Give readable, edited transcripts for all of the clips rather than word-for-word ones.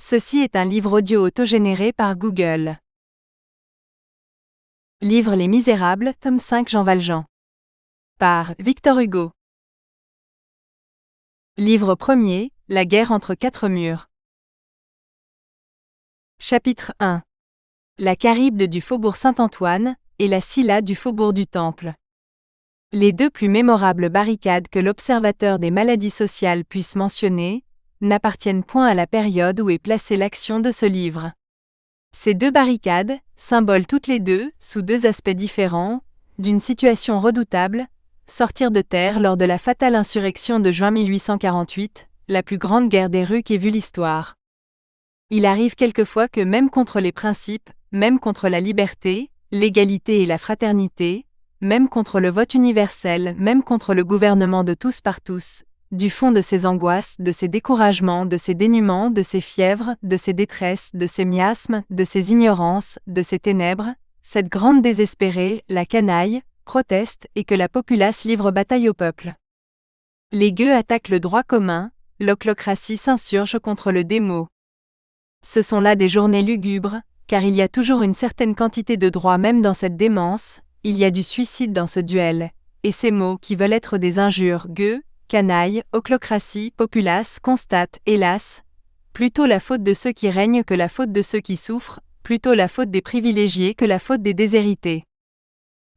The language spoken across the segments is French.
Ceci est un livre audio autogénéré par Google. Livre Les Misérables, tome 5 Jean Valjean. Par Victor Hugo. Livre 1er, La guerre entre quatre murs. Chapitre 1. La Charybde du faubourg Saint-Antoine et la Scylla du faubourg du Temple. Les deux plus mémorables barricades que l'observateur des maladies sociales puisse mentionner n'appartiennent point à la période où est placée l'action de ce livre. Ces deux barricades, symboles toutes les deux, sous deux aspects différents, d'une situation redoutable, sortirent de terre lors de la fatale insurrection de juin 1848, la plus grande guerre des rues qu'ait vue l'histoire. Il arrive quelquefois que même contre les principes, même contre la liberté, l'égalité et la fraternité, même contre le vote universel, même contre le gouvernement de tous par tous, du fond de ces angoisses, de ces découragements, de ces dénûments, de ces fièvres, de ces détresses, de ces miasmes, de ces ignorances, de ces ténèbres, cette grande désespérée, la canaille, proteste et que la populace livre bataille au peuple. Les gueux attaquent le droit commun, l'ochlocratie s'insurge contre le démo. Ce sont là des journées lugubres, car il y a toujours une certaine quantité de droit même dans cette démence, il y a du suicide dans ce duel, et ces mots qui veulent être des injures, gueux, canaille, ochlocratie, populace, constatent, hélas, plutôt la faute de ceux qui règnent que la faute de ceux qui souffrent, plutôt la faute des privilégiés que la faute des déshérités.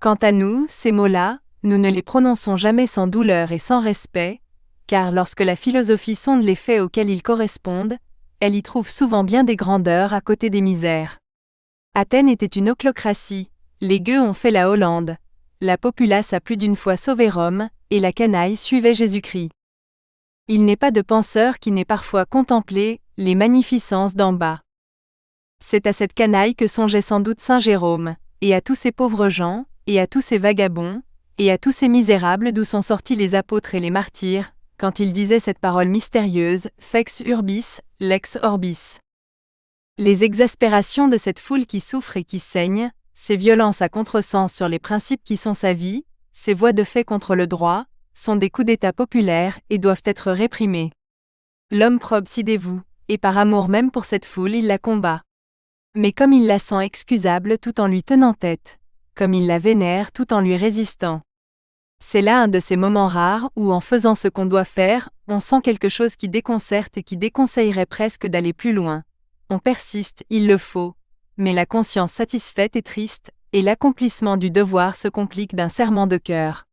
Quant à nous, ces mots-là, nous ne les prononçons jamais sans douleur et sans respect, car lorsque la philosophie sonde les faits auxquels ils correspondent, elle y trouve souvent bien des grandeurs à côté des misères. Athènes était une ochlocratie, les gueux ont fait la Hollande, la populace a plus d'une fois sauvé Rome, et la canaille suivait Jésus-Christ. Il n'est pas de penseur qui n'ait parfois contemplé les magnificences d'en bas. C'est à cette canaille que songeait sans doute saint Jérôme, et à tous ces pauvres gens, et à tous ces vagabonds, et à tous ces misérables d'où sont sortis les apôtres et les martyrs, quand ils disaient cette parole mystérieuse, fex urbis, lex orbis. Les exaspérations de cette foule qui souffre et qui saigne, ces violences à contresens sur les principes qui sont sa vie, ces voies de fait contre le droit, sont des coups d'État populaires et doivent être réprimés. L'homme probe s'y dévoue, et par amour même pour cette foule il la combat. Mais comme il la sent excusable tout en lui tenant tête, comme il la vénère tout en lui résistant. C'est là un de ces moments rares où en faisant ce qu'on doit faire, on sent quelque chose qui déconcerte et qui déconseillerait presque d'aller plus loin. On persiste, il le faut, mais la conscience satisfaite est triste, et l'accomplissement du devoir se complique d'un serrement de cœur.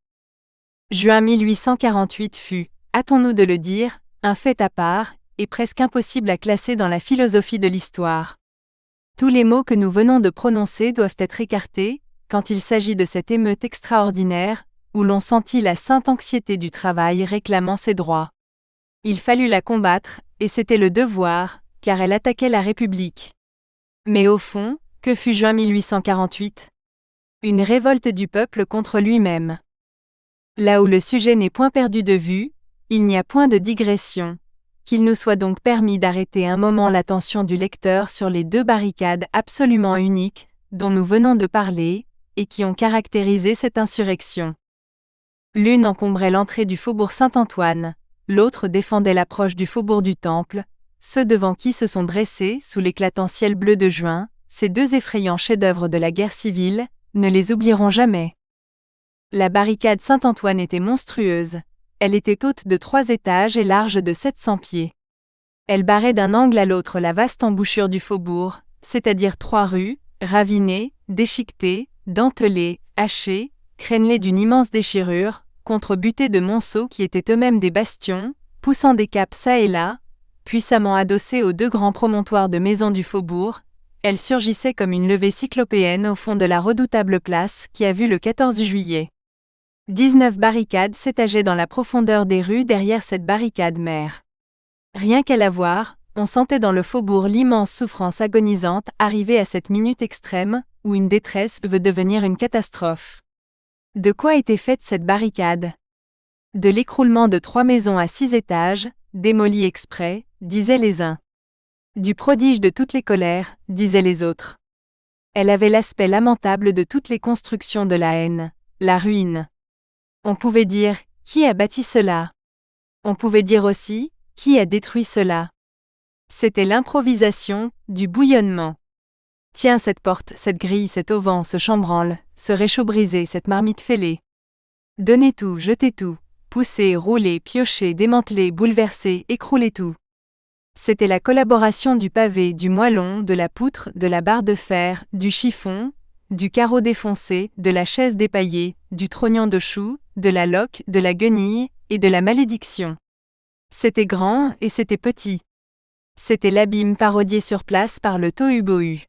Juin 1848 fut, hâtons-nous de le dire, un fait à part, et presque impossible à classer dans la philosophie de l'histoire. Tous les mots que nous venons de prononcer doivent être écartés, quand il s'agit de cette émeute extraordinaire, où l'on sentit la sainte anxiété du travail réclamant ses droits. Il fallut la combattre, et c'était le devoir, car elle attaquait la République. Mais au fond, que fut juin 1848 ? Une révolte du peuple contre lui-même. Là où le sujet n'est point perdu de vue, il n'y a point de digression. Qu'il nous soit donc permis d'arrêter un moment l'attention du lecteur sur les deux barricades absolument uniques, dont nous venons de parler, et qui ont caractérisé cette insurrection. L'une encombrait l'entrée du faubourg Saint-Antoine, l'autre défendait l'approche du faubourg du Temple, ceux devant qui se sont dressés, sous l'éclatant ciel bleu de juin, ces deux effrayants chefs-d'œuvre de la guerre civile, ne les oublieront jamais. La barricade Saint-Antoine était monstrueuse. Elle était haute de 3 étages et large de 700 pieds. Elle barrait d'un angle à l'autre la vaste embouchure du faubourg, c'est-à-dire 3 rues, ravinées, déchiquetées, dentelées, hachées, crénelées d'une immense déchirure, contre-butées de monceaux qui étaient eux-mêmes des bastions, poussant des caps çà et là, puissamment adossées aux 2 grands promontoires de maisons du faubourg. Elle surgissait comme une levée cyclopéenne au fond de la redoutable place qui a vu le 14 juillet. 19 barricades s'étageaient dans la profondeur des rues derrière cette barricade mère. Rien qu'à la voir, on sentait dans le faubourg l'immense souffrance agonisante arrivée à cette minute extrême, où une détresse veut devenir une catastrophe. De quoi était faite cette barricade ? De l'écroulement de 3 maisons à 6 étages, démolies exprès, disaient les uns. Du prodige de toutes les colères, disaient les autres. Elle avait l'aspect lamentable de toutes les constructions de la haine, la ruine. On pouvait dire, qui a bâti cela ? On pouvait dire aussi, qui a détruit cela ? C'était l'improvisation, du bouillonnement. Tiens cette porte, cette grille, cet auvent, ce chambranle, ce réchaud brisé, cette marmite fêlée. Donnez tout, jetez tout, poussez, roulez, piochez, démantelez, bouleversez, écroulez tout. C'était la collaboration du pavé, du moellon, de la poutre, de la barre de fer, du chiffon, du carreau défoncé, de la chaise dépaillée, du trognon de chou, de la loque, de la guenille, et de la malédiction. C'était grand et c'était petit. C'était l'abîme parodié sur place par le tohu-bohu.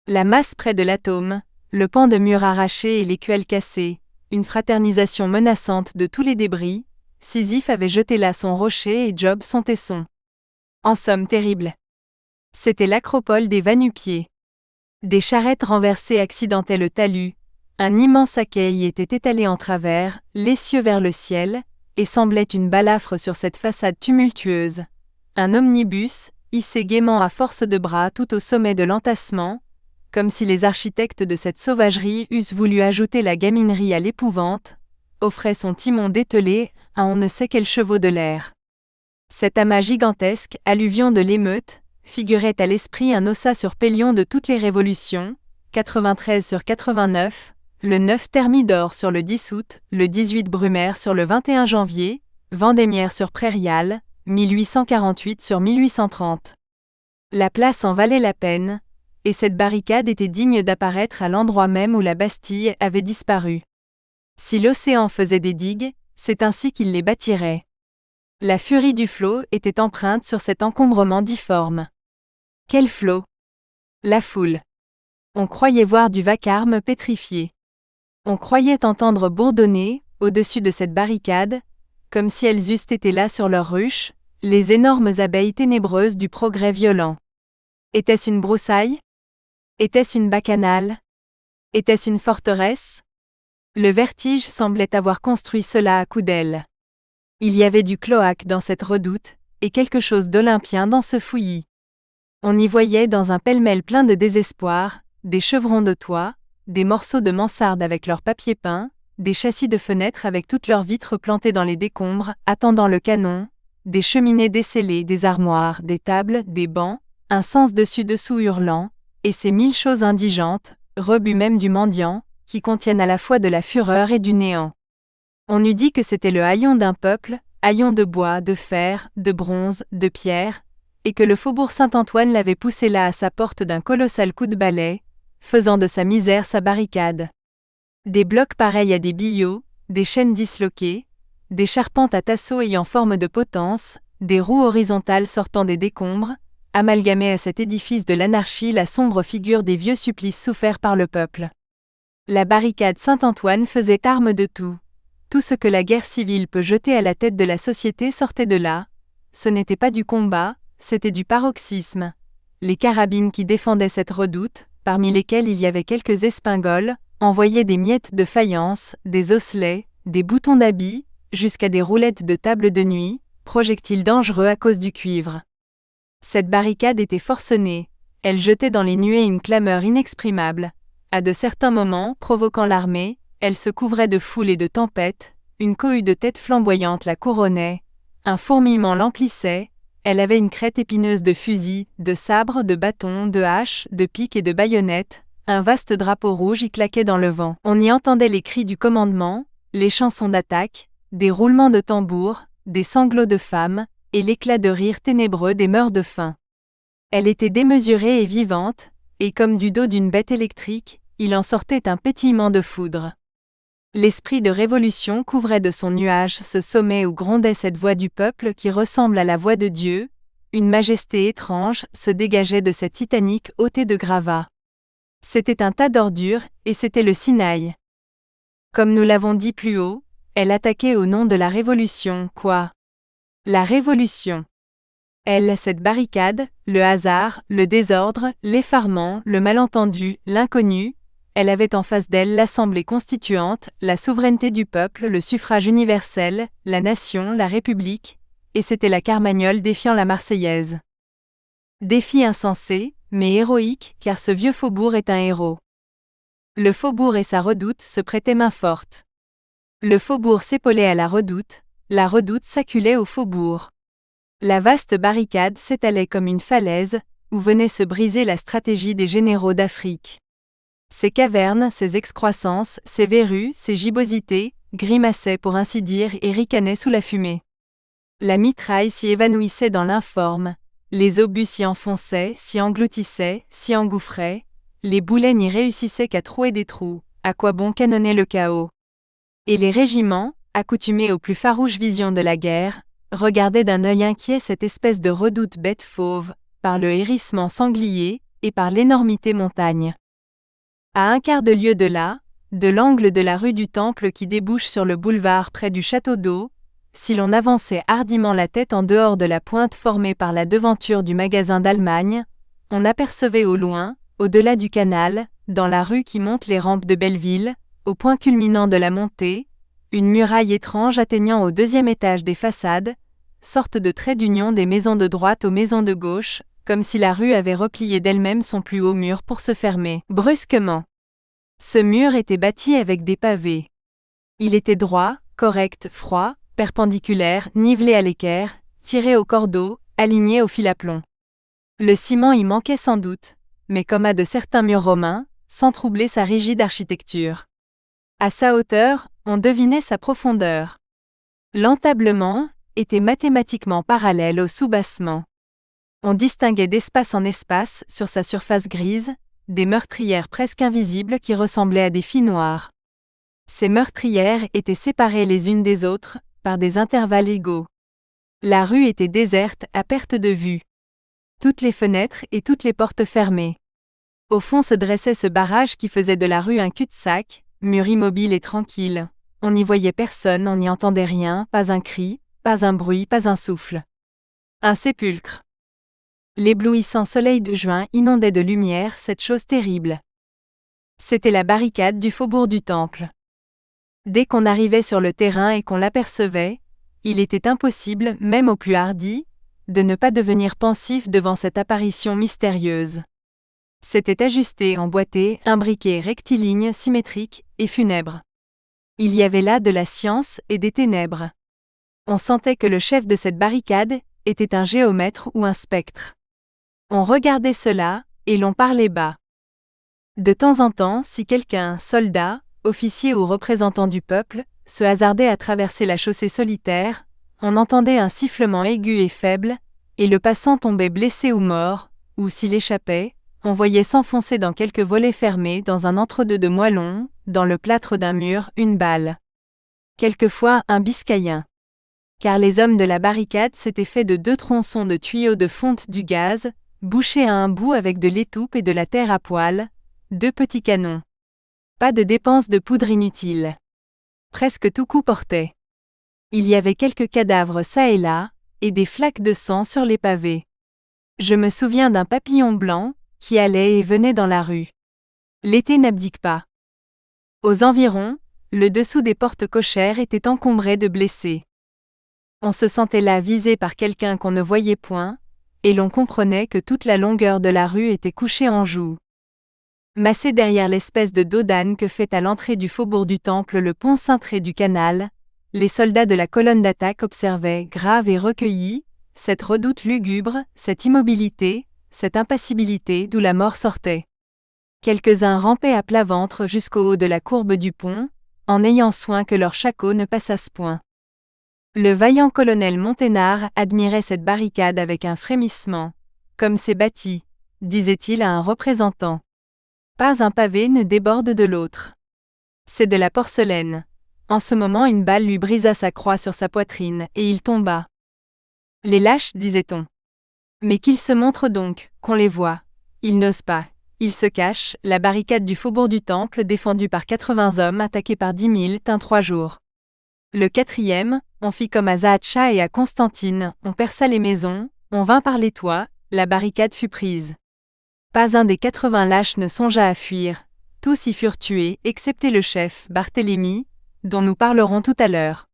La masse près de l'atome, le pan de mur arraché et l'écuelle cassée, une fraternisation menaçante de tous les débris, Sisyphe avait jeté là son rocher et Job son tesson. En somme terrible. C'était l'acropole des va-nu-pieds. Des charrettes renversées accidentaient le talus, un immense acqueil y était étalé en travers, l'essieu vers le ciel, et semblait une balafre sur cette façade tumultueuse. Un omnibus, hissé gaiement à force de bras tout au sommet de l'entassement, comme si les architectes de cette sauvagerie eussent voulu ajouter la gaminerie à l'épouvante, offrait son timon dételé à on ne sait quels chevaux de l'air. Cet amas gigantesque, alluvion de l'émeute, figurait à l'esprit un ossa sur pélion de toutes les révolutions, 93 sur 89, le 9 Thermidor sur le 10 août, le 18 Brumaire sur le 21 janvier, Vendémiaire sur Prairial, 1848 sur 1830. La place en valait la peine, et cette barricade était digne d'apparaître à l'endroit même où la Bastille avait disparu. Si l'océan faisait des digues, c'est ainsi qu'il les bâtirait. La furie du flot était empreinte sur cet encombrement difforme. Quel flot! La foule. On croyait voir du vacarme pétrifié. On croyait entendre bourdonner, au-dessus de cette barricade, comme si elles eussent été là sur leur ruche, les énormes abeilles ténébreuses du progrès violent. Était-ce une broussaille? Était-ce une bacchanale? Était-ce une forteresse? Le vertige semblait avoir construit cela à coups d'ailes. Il y avait du cloaque dans cette redoute, et quelque chose d'olympien dans ce fouillis. On y voyait dans un pêle-mêle plein de désespoir, des chevrons de toit, des morceaux de mansarde avec leur papier peint, des châssis de fenêtres avec toutes leurs vitres plantées dans les décombres, attendant le canon, des cheminées descellées, des armoires, des tables, des bancs, un sens dessus-dessous hurlant, et ces 1000 choses indigentes, rebuts même du mendiant, qui contiennent à la fois de la fureur et du néant. On eût dit que c'était le haillon d'un peuple, haillon de bois, de fer, de bronze, de pierre, et que le faubourg Saint-Antoine l'avait poussé là à sa porte d'un colossal coup de balai, faisant de sa misère sa barricade. Des blocs pareils à des billots, des chaînes disloquées, des charpentes à tasseaux ayant forme de potence, des roues horizontales sortant des décombres, amalgamaient à cet édifice de l'anarchie la sombre figure des vieux supplices soufferts par le peuple. La barricade Saint-Antoine faisait arme de tout. Tout ce que la guerre civile peut jeter à la tête de la société sortait de là. Ce n'était pas du combat, c'était du paroxysme. Les carabines qui défendaient cette redoute, parmi lesquelles il y avait quelques espingoles, envoyaient des miettes de faïence, des osselets, des boutons d'habits, jusqu'à des roulettes de table de nuit, projectiles dangereux à cause du cuivre. Cette barricade était forcenée, elle jetait dans les nuées une clameur inexprimable. À de certains moments, provoquant l'armée, elle se couvrait de foule et de tempête, une cohue de têtes flamboyantes la couronnait, un fourmillement l'emplissait, elle avait une crête épineuse de fusils, de sabres, de bâtons, de haches, de piques et de baïonnettes, un vaste drapeau rouge y claquait dans le vent. On y entendait les cris du commandement, les chansons d'attaque, des roulements de tambours, des sanglots de femmes, et l'éclat de rire ténébreux des meurt-de-faim. Elle était démesurée et vivante, et comme du dos d'une bête électrique, il en sortait un pétillement de foudre. L'esprit de révolution couvrait de son nuage ce sommet où grondait cette voix du peuple qui ressemble à la voix de Dieu, une majesté étrange se dégageait de cette titanique hautée de gravats. C'était un tas d'ordures, et c'était le Sinaï. Comme nous l'avons dit plus haut, elle attaquait au nom de la révolution, quoi. La révolution. Elle, cette barricade, le hasard, le désordre, l'effarement, le malentendu, l'inconnu, elle avait en face d'elle l'Assemblée constituante, la souveraineté du peuple, le suffrage universel, la nation, la République, et c'était la Carmagnole défiant la Marseillaise. Défi insensé, mais héroïque, car ce vieux faubourg est un héros. Le faubourg et sa redoute se prêtaient main forte. Le faubourg s'épaulait à la redoute s'acculait au faubourg. La vaste barricade s'étalait comme une falaise, où venait se briser la stratégie des généraux d'Afrique. Ces cavernes, ces excroissances, ces verrues, ces gibbosités, grimaçaient pour ainsi dire et ricanaient sous la fumée. La mitraille s'y évanouissait dans l'informe, les obus s'y enfonçaient, s'y engloutissaient, s'y engouffraient, les boulets n'y réussissaient qu'à trouer des trous, à quoi bon canonner le chaos? Et les régiments, accoutumés aux plus farouches visions de la guerre, regardaient d'un œil inquiet cette espèce de redoute bête fauve, par le hérissement sanglier, et par l'énormité montagne. À un quart de lieue de là, de l'angle de la rue du Temple qui débouche sur le boulevard près du château d'eau, si l'on avançait hardiment la tête en dehors de la pointe formée par la devanture du magasin d'Allemagne, on apercevait au loin, au-delà du canal, dans la rue qui monte les rampes de Belleville, au point culminant de la montée, une muraille étrange atteignant au 2e étage des façades, sorte de trait d'union des maisons de droite aux maisons de gauche, comme si la rue avait replié d'elle-même son plus haut mur pour se fermer brusquement. Ce mur était bâti avec des pavés. Il était droit, correct, froid, perpendiculaire, nivelé à l'équerre, tiré au cordeau, aligné au fil à plomb. Le ciment y manquait sans doute, mais comme à de certains murs romains, sans troubler sa rigide architecture. À sa hauteur, on devinait sa profondeur. L'entablement était mathématiquement parallèle au soubassement. On distinguait d'espace en espace, sur sa surface grise, des meurtrières presque invisibles qui ressemblaient à des filles noires. Ces meurtrières étaient séparées les unes des autres, par des intervalles égaux. La rue était déserte à perte de vue. Toutes les fenêtres et toutes les portes fermées. Au fond se dressait ce barrage qui faisait de la rue un cul-de-sac, mur immobile et tranquille. On n'y voyait personne, on n'y entendait rien, pas un cri, pas un bruit, pas un souffle. Un sépulcre. L'éblouissant soleil de juin inondait de lumière cette chose terrible. C'était la barricade du faubourg du Temple. Dès qu'on arrivait sur le terrain et qu'on l'apercevait, il était impossible, même aux plus hardis, de ne pas devenir pensif devant cette apparition mystérieuse. C'était ajusté, emboîté, imbriqué, rectiligne, symétrique et funèbre. Il y avait là de la science et des ténèbres. On sentait que le chef de cette barricade était un géomètre ou un spectre. On regardait cela, et l'on parlait bas. De temps en temps, si quelqu'un, soldat, officier ou représentant du peuple, se hasardait à traverser la chaussée solitaire, on entendait un sifflement aigu et faible, et le passant tombait blessé ou mort, ou s'il échappait, on voyait s'enfoncer dans quelque volet fermé, dans un entre-deux de moellons, dans le plâtre d'un mur, une balle. Quelquefois un biscaïen. Car les hommes de la barricade s'étaient fait de 2 tronçons de tuyaux de fonte du gaz, bouchés à un bout avec de l'étoupe et de la terre à poêle, 2 petits canons. Pas de dépense de poudre inutile. Presque tout coup portait. Il y avait quelques cadavres çà et là, et des flaques de sang sur les pavés. Je me souviens d'un papillon blanc, qui allait et venait dans la rue. L'été n'abdique pas. Aux environs, le dessous des portes cochères était encombré de blessés. On se sentait là visé par quelqu'un qu'on ne voyait point, et l'on comprenait que toute la longueur de la rue était couchée en joue. Massé derrière l'espèce de dos d'âne que fait à l'entrée du faubourg du Temple le pont cintré du canal, les soldats de la colonne d'attaque observaient, graves et recueillis, cette redoute lugubre, cette immobilité, cette impassibilité d'où la mort sortait. Quelques-uns rampaient à plat ventre jusqu'au haut de la courbe du pont, en ayant soin que leurs shakos ne passassent point. Le vaillant colonel Monténard admirait cette barricade avec un frémissement. Comme c'est bâti, disait-il à un représentant. Pas un pavé ne déborde de l'autre. C'est de la porcelaine. En ce moment une balle lui brisa sa croix sur sa poitrine, et il tomba. Les lâches, disait-on. Mais qu'ils se montrent donc, qu'on les voit. Ils n'osent pas. Ils se cachent, la barricade du faubourg du Temple défendue par 80 hommes attaqués par 10 000 tint 3 jours. Le 4e, on fit comme à Zaatcha et à Constantine, on perça les maisons, on vint par les toits, la barricade fut prise. Pas un des 80 lâches ne songea à fuir, tous y furent tués, excepté le chef, Barthélemy, dont nous parlerons tout à l'heure.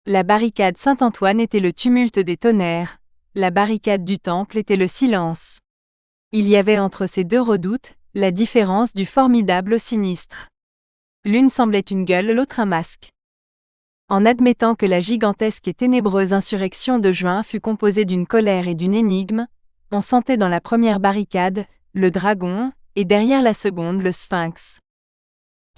La barricade Saint-Antoine était le tumulte des tonnerres, la barricade du Temple était le silence. Il y avait entre ces 2 redoutes, la différence du formidable au sinistre. L'une semblait une gueule, l'autre un masque. En admettant que la gigantesque et ténébreuse insurrection de juin fut composée d'une colère et d'une énigme, on sentait dans la première barricade le dragon, et derrière la seconde le sphinx.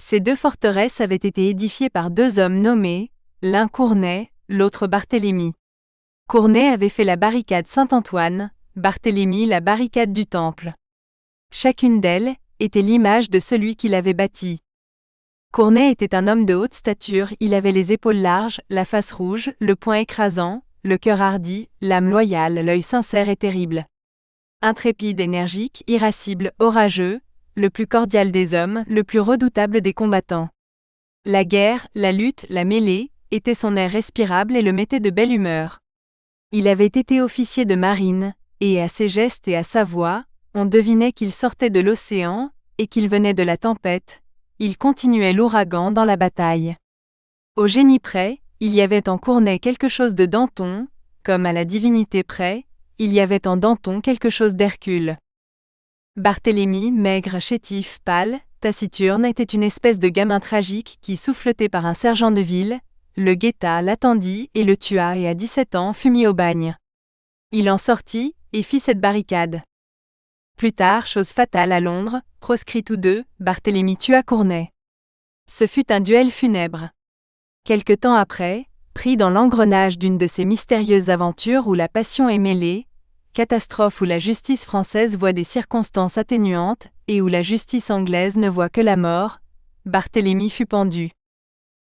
Ces deux forteresses avaient été édifiées par deux hommes nommés, l'un Cournet, l'autre Barthélemy. Cournet avait fait la barricade Saint-Antoine, Barthélemy la barricade du Temple. Chacune d'elles était l'image de celui qui l'avait bâtie. Cournet était un homme de haute stature, il avait les épaules larges, la face rouge, le poing écrasant, le cœur hardi, l'âme loyale, l'œil sincère et terrible. Intrépide, énergique, irascible, orageux, le plus cordial des hommes, le plus redoutable des combattants. La guerre, la lutte, la mêlée, était son air respirable et le mettait de belle humeur. Il avait été officier de marine, et à ses gestes et à sa voix, on devinait qu'il sortait de l'océan, et qu'il venait de la tempête. Il continuait l'ouragan dans la bataille. Au génie près, il y avait en Cournet quelque chose de Danton, comme à la divinité près, il y avait en Danton quelque chose d'Hercule. Barthélemy, maigre, chétif, pâle, taciturne, était une espèce de gamin tragique qui, souffleté par un sergent de ville, le guetta, l'attendit et le tua et à 17 ans fut mis au bagne. Il en sortit et fit cette barricade. Plus tard, chose fatale à Londres, proscrits tous deux, Barthélemy tua Cournet. Ce fut un duel funèbre. Quelque temps après, pris dans l'engrenage d'une de ces mystérieuses aventures où la passion est mêlée, catastrophe où la justice française voit des circonstances atténuantes et où la justice anglaise ne voit que la mort, Barthélemy fut pendu.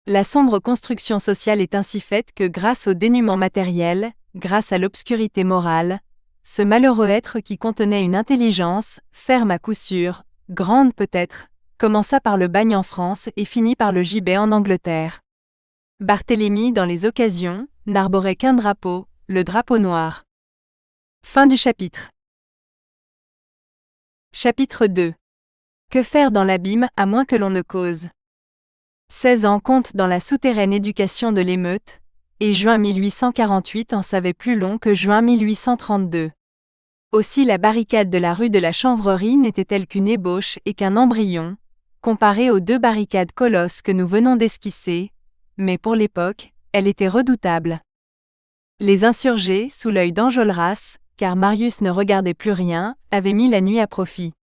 La sombre construction sociale est ainsi faite que grâce au dénuement matériel, grâce à l'obscurité morale, ce malheureux être qui contenait une intelligence, ferme à coup sûr, grande peut-être, commença par le bagne en France et finit par le gibet en Angleterre. Barthélemy, dans les occasions, n'arborait qu'un drapeau, le drapeau noir. Fin du chapitre. Chapitre 2. Que faire dans l'abîme à moins que l'on ne cause? 16 ans compte dans la souterraine éducation de l'émeute, et juin 1848 en savait plus long que juin 1832. Aussi la barricade de la rue de la Chanvrerie n'était-elle qu'une ébauche et qu'un embryon, comparée aux deux barricades colosses que nous venons d'esquisser, mais pour l'époque, elle était redoutable. Les insurgés, sous l'œil d'Enjolras, car Marius ne regardait plus rien, avaient mis la nuit à profit.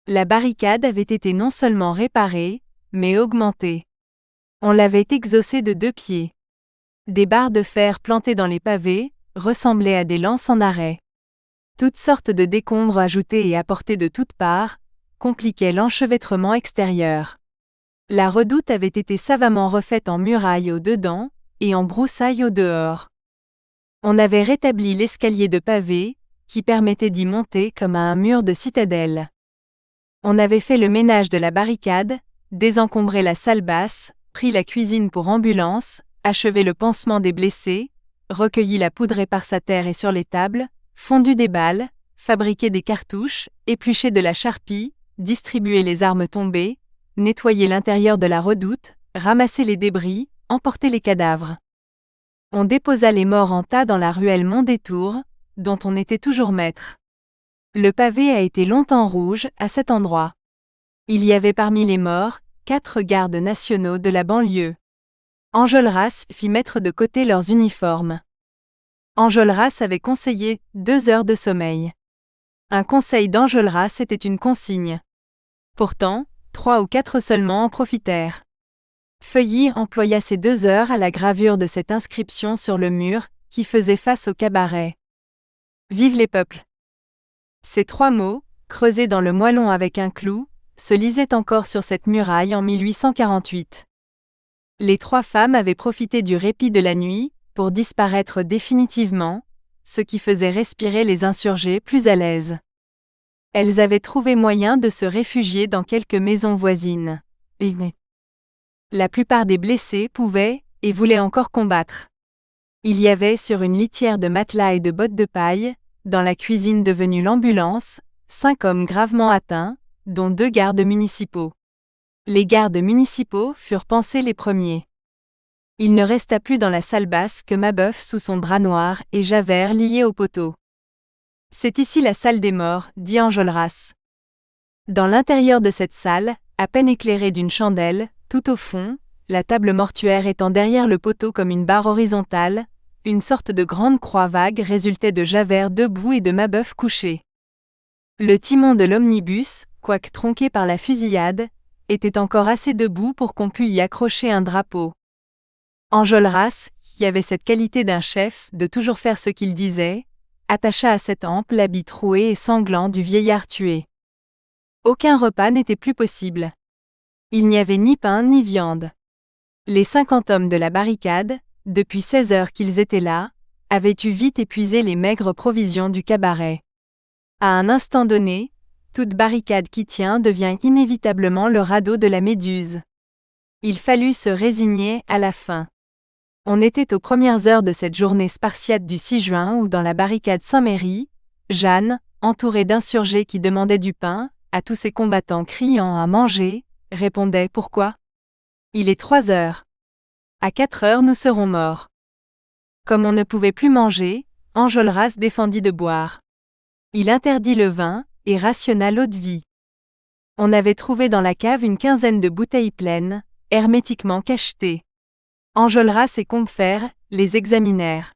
La barricade avait été non seulement réparée, mais augmentée. On l'avait exhaussée de 2 pieds. Des barres de fer plantées dans les pavés ressemblaient à des lances en arrêt. Toutes sortes de décombres ajoutés et apportés de toutes parts compliquaient l'enchevêtrement extérieur. La redoute avait été savamment refaite en muraille au dedans et en broussailles au dehors. On avait rétabli l'escalier de pavés qui permettait d'y monter comme à un mur de citadelle. On avait fait le ménage de la barricade, désencombré la salle basse, pris la cuisine pour ambulance, achevé le pansement des blessés, recueilli la poudre éparse à terre et sur les tables, fondu des balles, fabriqué des cartouches, épluché de la charpie, distribué les armes tombées, nettoyé l'intérieur de la redoute, ramassé les débris, emporté les cadavres. On déposa les morts en tas dans la ruelle Mondétour, dont on était toujours maître. Le pavé a été longtemps rouge à cet endroit. Il y avait parmi les morts 4 gardes nationaux de la banlieue. Enjolras fit mettre de côté leurs uniformes. Enjolras avait conseillé 2 heures de sommeil. Un conseil d'Enjolras était une consigne. Pourtant, 3 ou 4 seulement en profitèrent. Feuilly employa ces 2 heures à la gravure de cette inscription sur le mur, qui faisait face au cabaret. Vive les peuples! Ces 3 mots, creusés dans le moellon avec un clou, se lisaient encore sur cette muraille en 1848. Les 3 femmes avaient profité du répit de la nuit, pour disparaître définitivement, ce qui faisait respirer les insurgés plus à l'aise. Elles avaient trouvé moyen de se réfugier dans quelques maisons voisines. La plupart des blessés pouvaient, et voulaient encore combattre. Il y avait sur une litière de matelas et de bottes de paille, dans la cuisine devenue l'ambulance, 5 hommes gravement atteints, dont 2 gardes municipaux. Les gardes municipaux furent pansés les premiers. Il ne resta plus dans la salle basse que Mabeuf sous son drap noir et Javert lié au poteau. C'est ici la salle des morts, dit Enjolras. Dans l'intérieur de cette salle, à peine éclairée d'une chandelle, tout au fond, la table mortuaire étant derrière le poteau comme une barre horizontale, une sorte de grande croix vague résultait de Javert debout et de Mabeuf couché. Le timon de l'omnibus, quoique tronqué par la fusillade, était encore assez debout pour qu'on pût y accrocher un drapeau. Enjolras, qui avait cette qualité d'un chef de toujours faire ce qu'il disait, attacha à cette hampe l'habit troué et sanglant du vieillard tué. Aucun repas n'était plus possible. Il n'y avait ni pain ni viande. Les 50 hommes de la barricade, depuis 16 heures qu'ils étaient là, avaient eu vite épuisé les maigres provisions du cabaret. À un instant donné, toute barricade qui tient devient inévitablement le radeau de la méduse. Il fallut se résigner à la faim. On était aux premières heures de cette journée spartiate du 6 juin où dans la barricade Saint-Méry, Jeanne, entourée d'insurgés qui demandaient du pain, à tous ses combattants criant à manger, répondait « Pourquoi ? Il est 3 heures. À 4 heures nous serons morts. » Comme on ne pouvait plus manger, Enjolras défendit de boire. Il interdit le vin et rationna l'eau-de-vie. On avait trouvé dans la cave une quinzaine de bouteilles pleines, hermétiquement cachetées. Enjolras et Combeferre les examinèrent.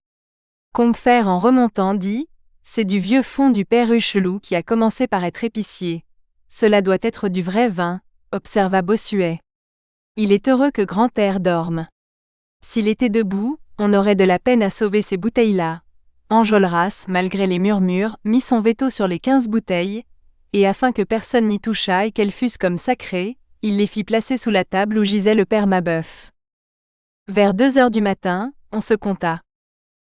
Combeferre en remontant dit « C'est du vieux fond du père Hucheloup qui a commencé par être épicier. Cela doit être du vrai vin, observa Bossuet. Il est heureux que Grantaire dorme. S'il était debout, on aurait de la peine à sauver ces bouteilles-là. » Enjolras, malgré les murmures, mit son veto sur les 15 bouteilles, et afin que personne n'y touchât et qu'elles fussent comme sacrées, il les fit placer sous la table où gisait le père Mabeuf. Vers 2 heures du matin, on se compta.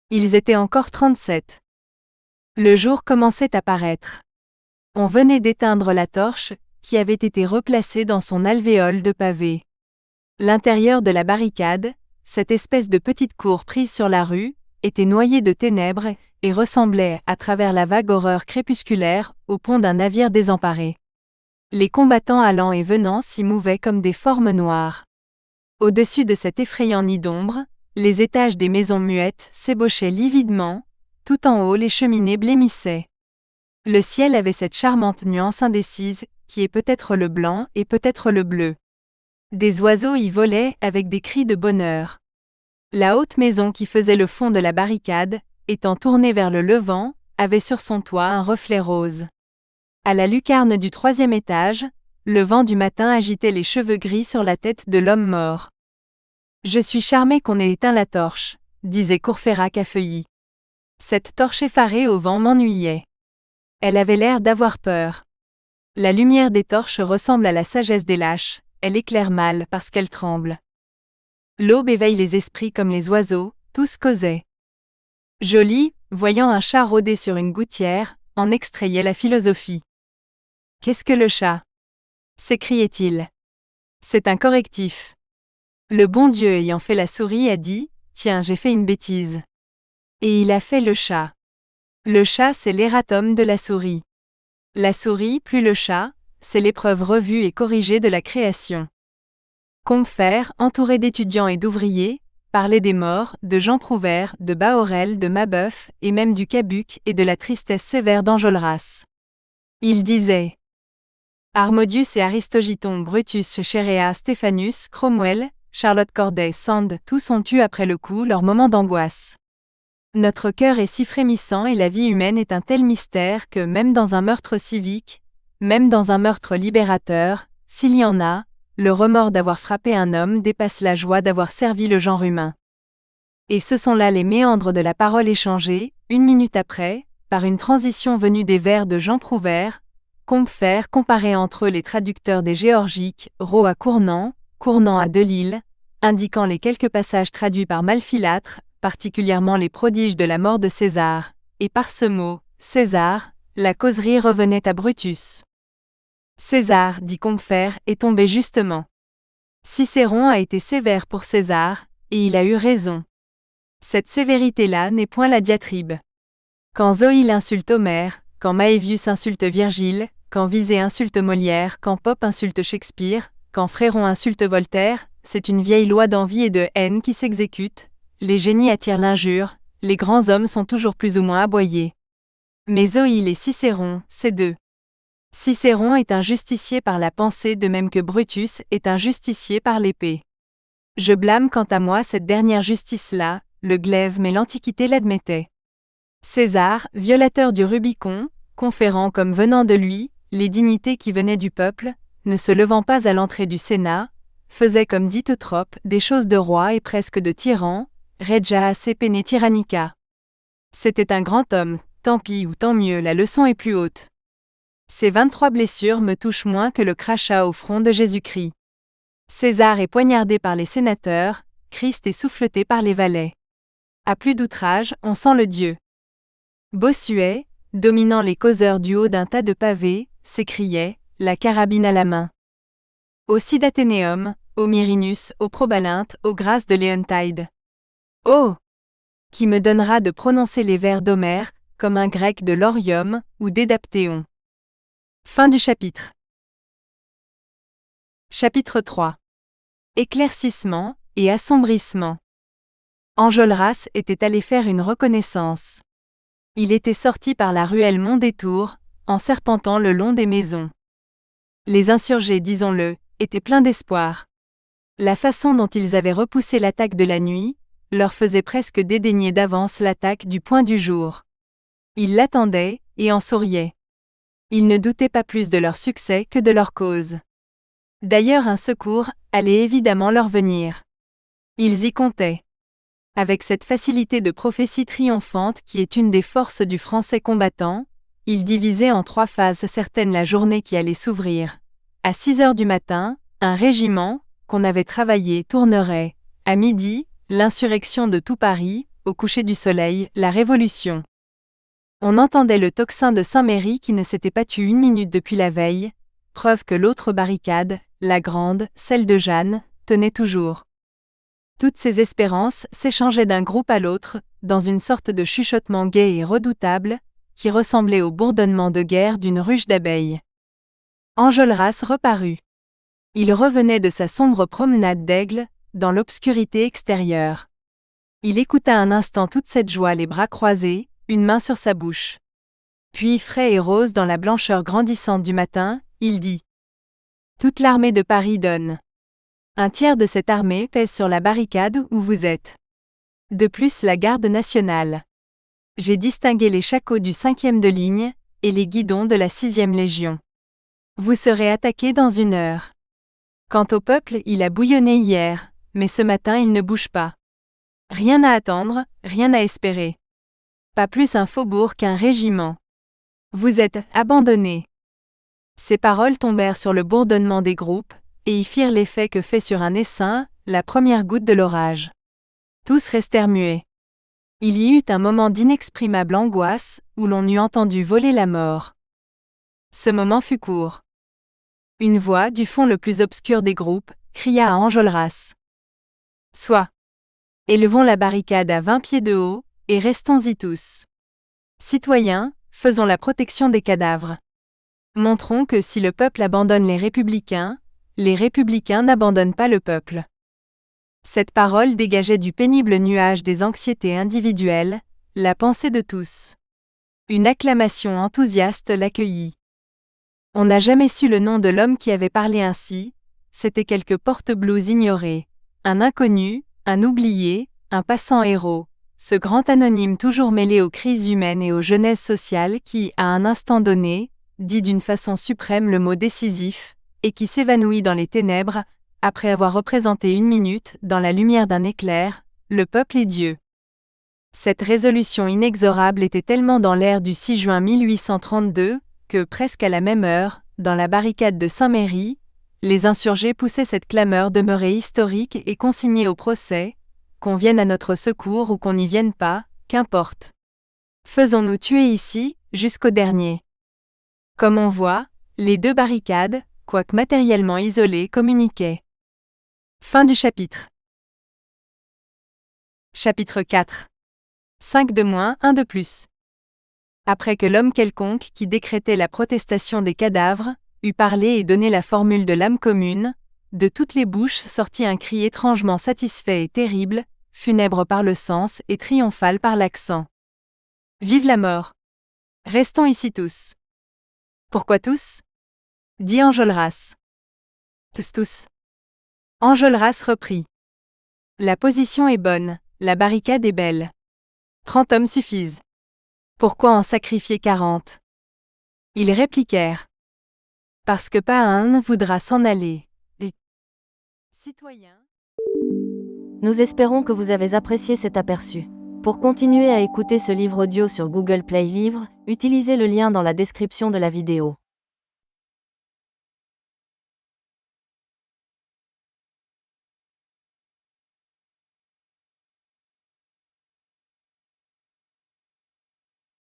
Ils étaient encore 37. Le jour commençait à paraître. On venait d'éteindre la torche, qui avait été replacée dans son alvéole de pavés. L'intérieur de la barricade, cette espèce de petite cour prise sur la rue, était noyé de ténèbres et ressemblait, à travers la vague horreur crépusculaire, au pont d'un navire désemparé. Les combattants allant et venant s'y mouvaient comme des formes noires. Au-dessus de cet effrayant nid d'ombre, les étages des maisons muettes s'ébauchaient lividement, tout en haut les cheminées blêmissaient. Le ciel avait cette charmante nuance indécise, qui est peut-être le blanc et peut-être le bleu. Des oiseaux y volaient avec des cris de bonheur. La haute maison qui faisait le fond de la barricade, étant tournée vers le levant, avait sur son toit un reflet rose. À la lucarne du 3e étage, le vent du matin agitait les cheveux gris sur la tête de l'homme mort. « Je suis charmé qu'on ait éteint la torche, » disait Courfeyrac à Feuilly. Cette torche effarée au vent m'ennuyait. Elle avait l'air d'avoir peur. La lumière des torches ressemble à la sagesse des lâches, elle éclaire mal parce qu'elle tremble. L'aube éveille les esprits comme les oiseaux, tous causaient. Joly, voyant un chat rôder sur une gouttière, en extrayait la philosophie. « Qu'est-ce que le chat ?» s'écriait-il. « C'est un correctif. » Le bon Dieu ayant fait la souris a dit « Tiens, j'ai fait une bêtise. » Et il a fait le chat. Le chat, c'est l'erratum de la souris. La souris plus le chat, c'est l'épreuve revue et corrigée de la création. Combeferre, entouré d'étudiants et d'ouvriers, parlait des morts, de Jean Prouvaire, de Bahorel, de Mabeuf, et même du Cabuc et de la tristesse sévère d'Enjolras. Il disait Harmodius et Aristogiton, Brutus, Chéréa, Stéphanus, Cromwell, Charlotte Corday, Sand, tous ont eu après le coup leur moment d'angoisse. Notre cœur est si frémissant et la vie humaine est un tel mystère que même dans un meurtre civique, même dans un meurtre libérateur, s'il y en a, le remords d'avoir frappé un homme dépasse la joie d'avoir servi le genre humain. Et ce sont là les méandres de la parole échangée, 1 minute après, par une transition venue des vers de Jean Prouvaire, Combeferre comparait entre eux les traducteurs des Géorgiques, Rowe à Cournant, Cournant à Delille, indiquant les quelques passages traduits par Malfilâtre, particulièrement les prodiges de la mort de César, et par ce mot, César, la causerie revenait à Brutus. César, dit Combeferre, est tombé justement. Cicéron a été sévère pour César, et il a eu raison. Cette sévérité-là n'est point la diatribe. Quand Zoïle insulte Homère, quand Maevius insulte Virgile, quand Visé insulte Molière, quand Pope insulte Shakespeare, quand Fréron insulte Voltaire, c'est une vieille loi d'envie et de haine qui s'exécute, les génies attirent l'injure, les grands hommes sont toujours plus ou moins aboyés. Mais Zoïle et Cicéron, c'est deux. Cicéron est un justicier par la pensée de même que Brutus est un justicier par l'épée. Je blâme quant à moi cette dernière justice-là, le glaive mais l'Antiquité l'admettait. César, violateur du Rubicon, conférant comme venant de lui, les dignités qui venaient du peuple, ne se levant pas à l'entrée du Sénat, faisait comme dit Eutrope des choses de roi et presque de tyran, regia sepene tyrannica. C'était un grand homme, tant pis ou tant mieux, la leçon est plus haute. Ces 23 blessures me touchent moins que le crachat au front de Jésus-Christ. César est poignardé par les sénateurs, Christ est souffleté par les valets. À plus d'outrage, on sent le Dieu. Bossuet, dominant les causeurs du haut d'un tas de pavés, s'écriait, la carabine à la main. Au Cid Athénéum, au Myrinus, au Probalinthe, aux grâces de Léontide. Oh! Qui me donnera de prononcer les vers d'Homère, comme un grec de l'Orium, ou d'Édaptéon. Fin du chapitre. Chapitre 3. Éclaircissement et assombrissement. Enjolras était allé faire une reconnaissance. Il était sorti par la ruelle Mondétour, en serpentant le long des maisons. Les insurgés, disons-le, étaient pleins d'espoir. La façon dont ils avaient repoussé l'attaque de la nuit leur faisait presque dédaigner d'avance l'attaque du point du jour. Ils l'attendaient, et en souriaient. Ils ne doutaient pas plus de leur succès que de leur cause. D'ailleurs, un secours allait évidemment leur venir. Ils y comptaient. Avec cette facilité de prophétie triomphante qui est une des forces du français combattant, il divisait en 3 phases certaines la journée qui allait s'ouvrir. À 6 heures du matin, un régiment, qu'on avait travaillé, tournerait. À midi, l'insurrection de tout Paris, au coucher du soleil, la Révolution. On entendait le tocsin de Saint-Méry qui ne s'était pas tu 1 minute depuis la veille, preuve que l'autre barricade, la grande, celle de Jeanne, tenait toujours. Toutes ces espérances s'échangeaient d'un groupe à l'autre, dans une sorte de chuchotement gai et redoutable, qui ressemblait au bourdonnement de guerre d'une ruche d'abeilles. Enjolras reparut. Il revenait de sa sombre promenade d'aigle, dans l'obscurité extérieure. Il écouta un instant toute cette joie les bras croisés, une main sur sa bouche. Puis, frais et rose dans la blancheur grandissante du matin, il dit : « Toute l'armée de Paris donne. Un tiers de cette armée pèse sur la barricade où vous êtes. De plus la garde nationale. J'ai distingué les shakos du 5e de ligne, et les guidons de la 6e légion. Vous serez attaqués dans 1 heure. Quant au peuple, il a bouillonné hier, mais ce matin il ne bouge pas. Rien à attendre, rien à espérer. Pas plus un faubourg qu'un régiment. Vous êtes abandonnés. » Ces paroles tombèrent sur le bourdonnement des groupes, et y firent l'effet que fait sur un essaim la première goutte de l'orage. Tous restèrent muets. Il y eut un moment d'inexprimable angoisse, où l'on eût entendu voler la mort. Ce moment fut court. Une voix, du fond le plus obscur des groupes, cria à Enjolras : « Soit. Élevons la barricade à 20 pieds de haut, et restons-y tous. Citoyens, faisons la protection des cadavres. Montrons que si le peuple abandonne les républicains n'abandonnent pas le peuple. » Cette parole dégageait du pénible nuage des anxiétés individuelles, la pensée de tous. Une acclamation enthousiaste l'accueillit. On n'a jamais su le nom de l'homme qui avait parlé ainsi, c'était quelque porte-blouse ignoré, un inconnu, un oublié, un passant héros, ce grand anonyme toujours mêlé aux crises humaines et aux genèses sociales qui, à un instant donné, dit d'une façon suprême le mot décisif, et qui s'évanouit dans les ténèbres, après avoir représenté 1 minute, dans la lumière d'un éclair, le peuple et Dieu. Cette résolution inexorable était tellement dans l'air du 6 juin 1832, que presque à la même heure, dans la barricade de Saint-Méry, les insurgés poussaient cette clameur demeurée historique et consignée au procès, qu'on vienne à notre secours ou qu'on n'y vienne pas, qu'importe. Faisons-nous tuer ici, jusqu'au dernier. Comme on voit, les 2 barricades, quoique matériellement isolées, communiquaient. Fin du chapitre. Chapitre 4. 5 de moins, 1 de plus. Après que l'homme quelconque qui décrétait la protestation des cadavres, eut parlé et donné la formule de l'âme commune, de toutes les bouches sortit un cri étrangement satisfait et terrible, funèbre par le sens et triomphal par l'accent. Vive la mort! Restons ici tous. Pourquoi tous ? Dit Enjolras. Tous. Enjolras reprit. La position est bonne, la barricade est belle. 30 hommes suffisent. Pourquoi en sacrifier 40? Ils répliquèrent. Parce que pas un voudra s'en aller. Les citoyens. Nous espérons que vous avez apprécié cet aperçu. Pour continuer à écouter ce livre audio sur Google Play Livres, utilisez le lien dans la description de la vidéo.